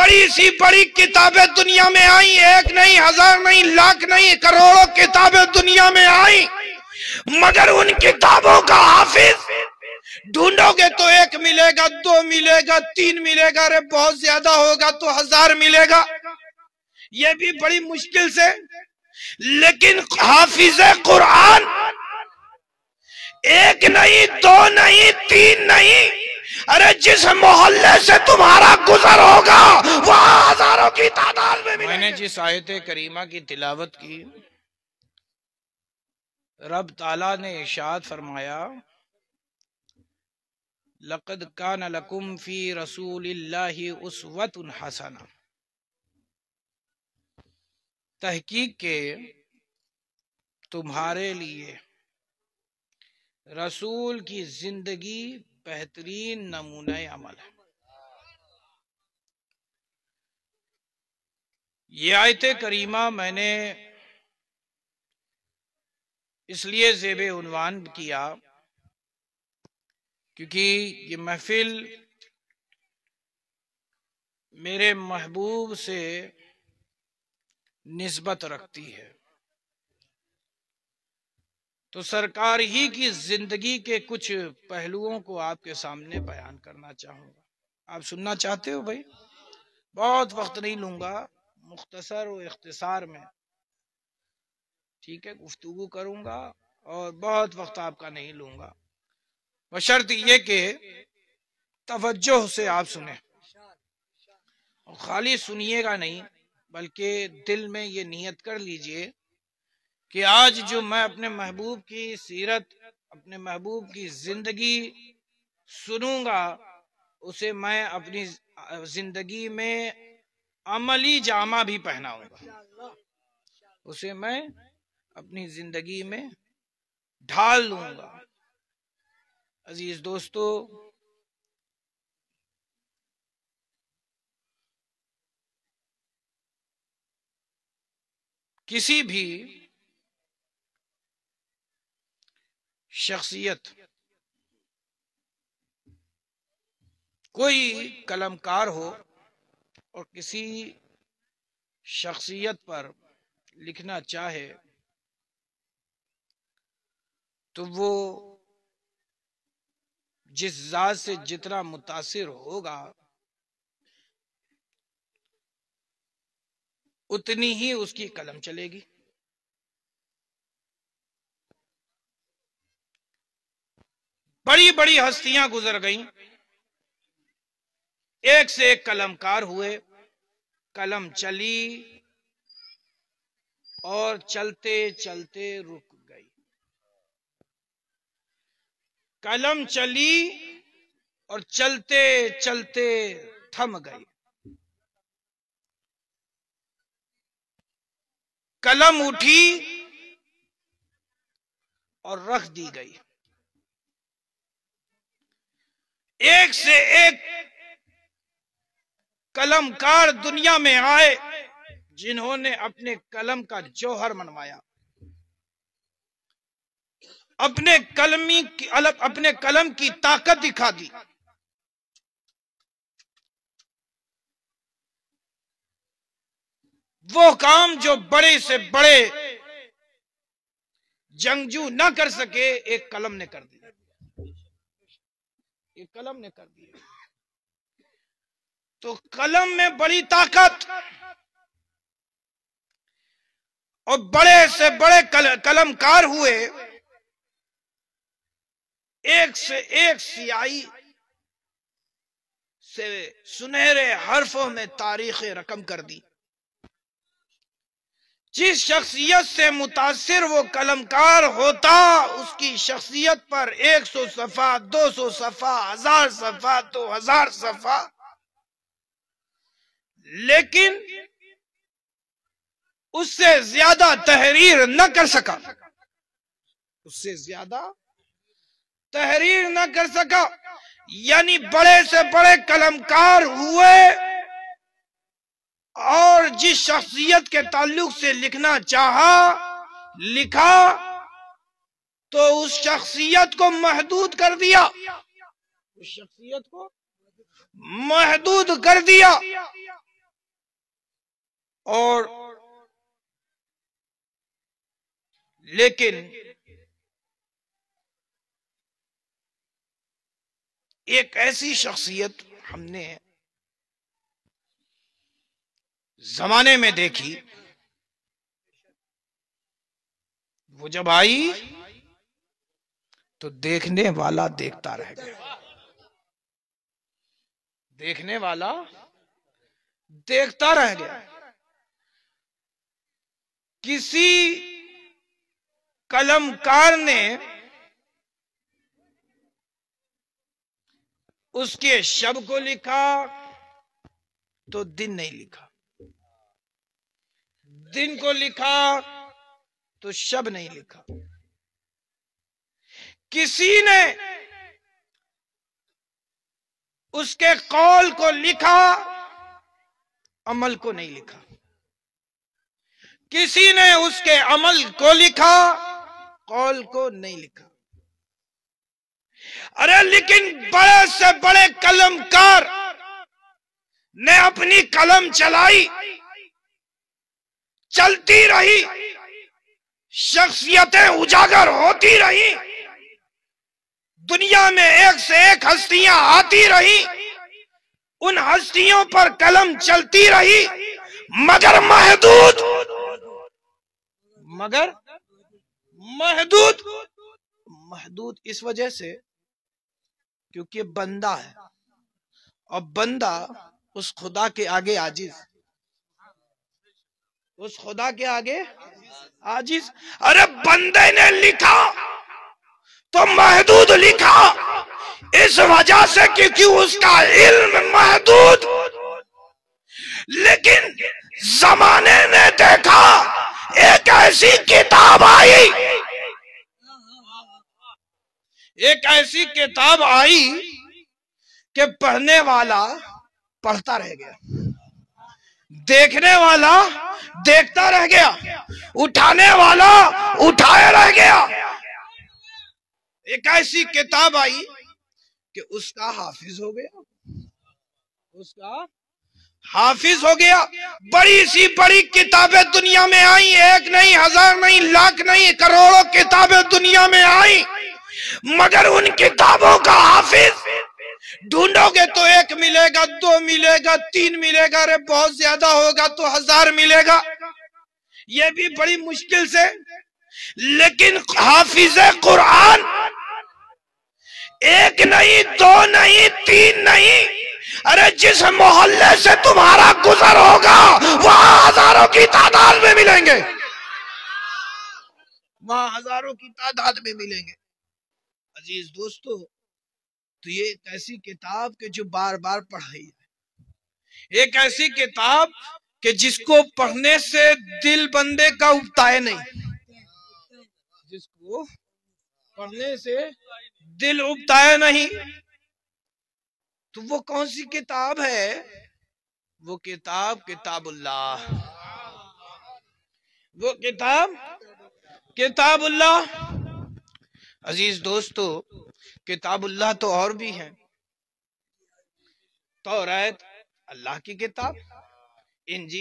بڑی سی بڑی کتابیں دنیا میں آئیں، ایک نہیں، ہزار نہیں، لاکھ نہیں، کروڑوں کتابیں دنیا میں آئیں، مگر ان کتابوں کا حافظ ڈھونڈو گے تو ایک ملے گا، دو ملے گا، تین ملے گا، ارے بہت زیادہ ہوگا تو 1000 ملے گا، یہ بھی بڑی مشکل سے۔ لیکن حافظ قرآن ایک نہیں، دو نہیں، تین نہیں، ارے جس محلے سے تمہارا گزر ہوگا وہاں ہزاروں کی تعداد میں ملے گا۔ میں نے جس آیت کریمہ کی تلاوت کی، رب تعالیٰ نے ارشاد فرمایا لَقَدْ كَانَ لَكُمْ فِي رَسُولِ اللَّهِ أُسْوَةٌ حَسَنَةٌ، تحقیق کے تمہارے لیے رسول کی زندگی بہترین نمونہ عمل ہے۔ یہ آیت کریمہ میں نے اس لیے زیب عنوان کیا کیونکہ یہ محفل میرے محبوب سے نسبت رکھتی ہے، تو سرکار ہی کی زندگی کے کچھ پہلوؤں کو آپ کے سامنے بیان کرنا چاہوں گا۔ آپ سننا چاہتے ہو بھائی؟ بہت وقت نہیں لوں گا، مختصر و اختصار میں، ٹھیک ہے، گفتگو کروں گا اور بہت وقت آپ کا نہیں لوں گا، بشرط یہ کہ توجہ سے آپ سنیں، اور خالی سنیے گا نہیں بلکہ دل میں یہ نیت کر لیجئے کہ آج جو میں اپنے محبوب کی سیرت، اپنے محبوب کی زندگی سنوں گا، اسے میں اپنی زندگی میں عملی جامہ بھی پہناؤں گا، اسے میں اپنی زندگی میں ڈھال لوں گا۔ عزیز دوستو، کسی بھی شخصیت، کوئی قلمکار ہو اور کسی شخصیت پر لکھنا چاہے تو وہ جس ذات سے جتنا متاثر ہوگا اتنی ہی اس کی قلم چلے گی۔ بڑی بڑی ہستیاں گزر گئیں، ایک سے ایک قلمکار ہوئے، قلم چلی اور چلتے چلتے رک گئی، قلم چلی اور چلتے چلتے تھم گئی، قلم اٹھی اور رکھ دی گئی۔ ایک سے ایک قلمکار دنیا میں آئے جنہوں نے اپنے قلم کا جوہر منوایا، اپنے قلم کی طاقت دکھا دی۔ وہ کام جو بڑے سے بڑے جنگجو نہ کر سکے، ایک قلم نے کر دیا، ایک قلم نے کر دیا۔ تو قلم میں بڑی طاقت، اور بڑے سے بڑے قلمکار ہوئے، ایک سے ایک سیاہی سے سنہرے حرفوں میں تاریخ رقم کر دی۔ جس شخصیت سے متاثر وہ قلمکار ہوتا، اس کی شخصیت پر 100 صفحہ، 200 صفحہ، 1000 صفحہ، 2000 صفحہ، لیکن اس سے زیادہ تحریر نہ کر سکا، اس سے زیادہ تحریر نہ کر سکا۔ یعنی بڑے سے بڑے قلمکار ہوئے اور جس شخصیت کے تعلق سے لکھنا چاہا لکھا، تو اس شخصیت کو محدود کر دیا، اس شخصیت کو محدود کر دیا۔ اور لیکن ایک ایسی شخصیت ہم نے زمانے میں دیکھی، وہ جب آئی تو دیکھنے والا دیکھتا رہ گیا، دیکھنے والا دیکھتا رہ گیا۔ کسی قلم کار نے اس کے شب کو لکھا تو دن نہیں لکھا، دن کو لکھا تو شب نہیں لکھا۔ کسی نے اس کے قول کو لکھا، عمل کو نہیں لکھا۔ کسی نے اس کے عمل کو لکھا، قول کو نہیں لکھا۔ ارے لیکن بڑے سے بڑے قلم کار نے اپنی قلم چلائی، چلتی رہی، شخصیتیں اجاگر ہوتی رہی، دنیا میں ایک سے ایک ہستیاں آتی رہی، ان ہستیوں پر قلم چلتی رہی، مگر محدود اس وجہ سے کیونکہ بندہ ہے، اور بندہ اس خدا کے آگے عاجز، اس خدا کے آگے عاجز۔ ارے بندے نے لکھا تو محدود لکھا، اس وجہ سے کیونکہ اس کا علم محدود۔ لیکن زمانے نے دیکھا ایک ایسی کتاب آئی، ایک ایسی کتاب آئی کہ پڑھنے والا پڑھتا رہ گیا، دیکھنے والا دیکھتا رہ گیا، اٹھانے والا اٹھائے رہ گیا۔ ایک ایسی کتاب آئی کہ اس کا حافظ ہو گیا، اس کا حافظ ہو گیا۔ بڑی سی بڑی کتابیں دنیا میں آئیں، ایک نہیں، ہزار نہیں، لاکھ نہیں، کروڑوں کتابیں دنیا میں آئیں، مگر ان کتابوں کا حافظ ڈھونڈو گے تو ایک ملے گا، دو ملے گا، تین ملے گا، ارے بہت زیادہ ہوگا تو 1000 ملے گا، یہ بھی بڑی مشکل سے۔ لیکن حافظ قرآن ایک نہیں، دو نہیں، تین نہیں، ارے جس محلے سے تمہارا گزر ہوگا وہاں ہزاروں کی تعداد میں ملیں گے، وہاں ہزاروں کی تعداد میں ملیں گے۔ عزیز دوستو، تو یہ ایک ایسی کتاب کہ جو بار بار پڑھائی ہے، ایک ایسی کتاب کہ جس کو پڑھنے سے دل بندے کا اگتائے نہیں، جس کو پڑھنے سے دل اگتائے نہیں۔ تو وہ کون سی کتاب ہے؟ وہ کتاب کتاب اللہ، وہ کتاب اللہ۔ عزیز دوستو، کتاب اللہ تو اور بھی ہیں، توریت اللہ کی کتاب، انجیل